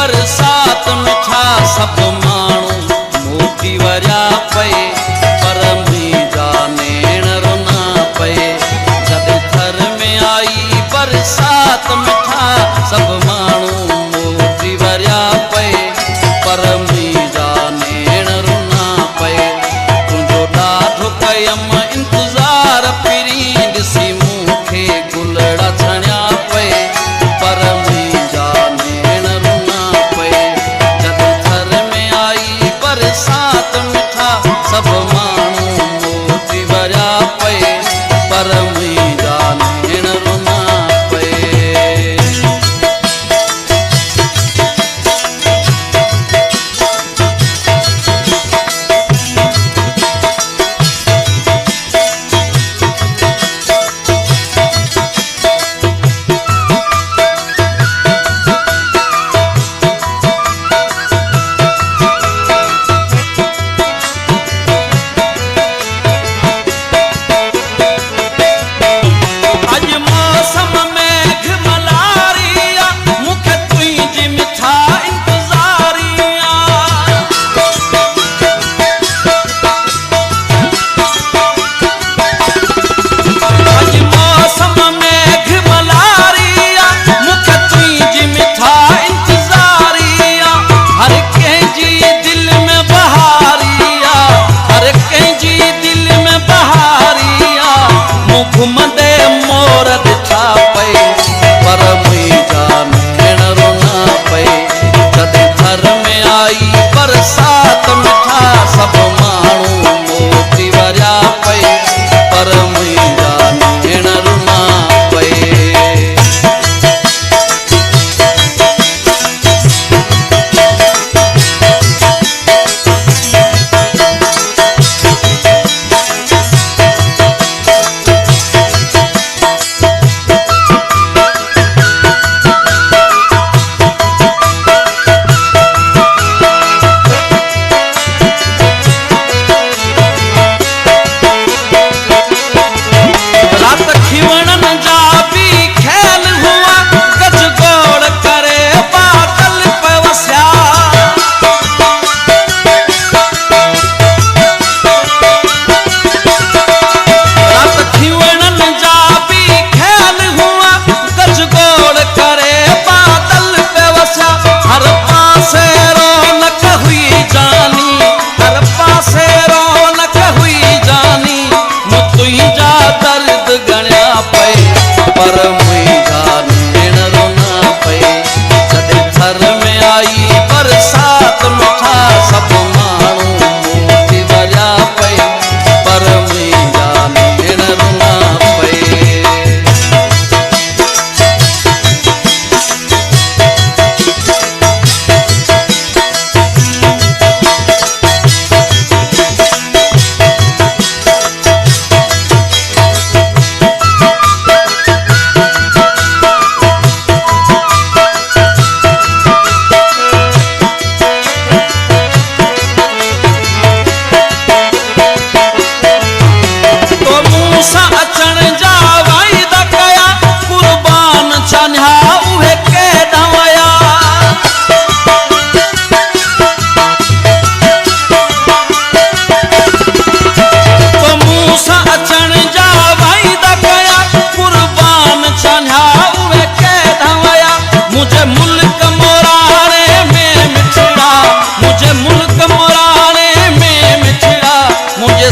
बरसात मिठा सब माण्हू मोती वरिया पए पर मुंहिंजा नेण रुना पए जॾहिं थर में आई बरसात मिठा सब माण्हू मोती वरिया पए पर मुंहिंजा नेण रुना पए तुंहिंजो ॾाढो कयमि इंतज़ार पिरी ॾिसी मूंखे गुलड़ा छणिया पए पर मुंहिंजा नेण रुना पए जॾहिं थर में आई बरसात मिठा सब माण्हू मोती वरिया पए पर मुंहिंजा नेण रुना पए। घुमंदे मोर ॾिठा पए पर मुंहिंजा नेण रुना पए जॾहिं थर में आई बरसात मिठा सब माण्हू मोती वरिया पए पर मुंहिंजा नेण रुना पए। पर मुंहिंजा नेण रुना पए जॾहिं थर में आई बरसात मिठा सब माण्हू मोती वरिया पए पर मुंहिंजा नेण रुना पए।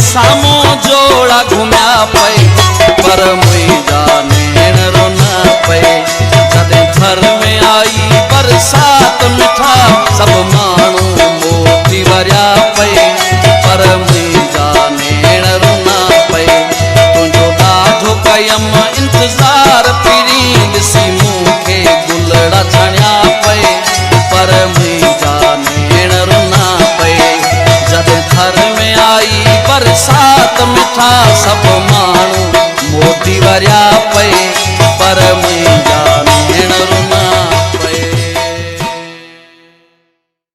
सामो जोड़ा घुमिया पए पर मुंहिंजा नेण रुना पए जॾहिं थर में आई बरसात मिठा सब माण्हू मोती वरिया पए पर मुंहिंजा नेण रुना पए तुंहिंजो ॾाढो कयमि इंतज़ार पिरी ॾिसी मूंखे गुलड़ा छणिया पए पर मुंहिंजा नेण रुना पए जॾहिं थर में आई बरसात मिठा सब माण्हू मोती वरिया पए पर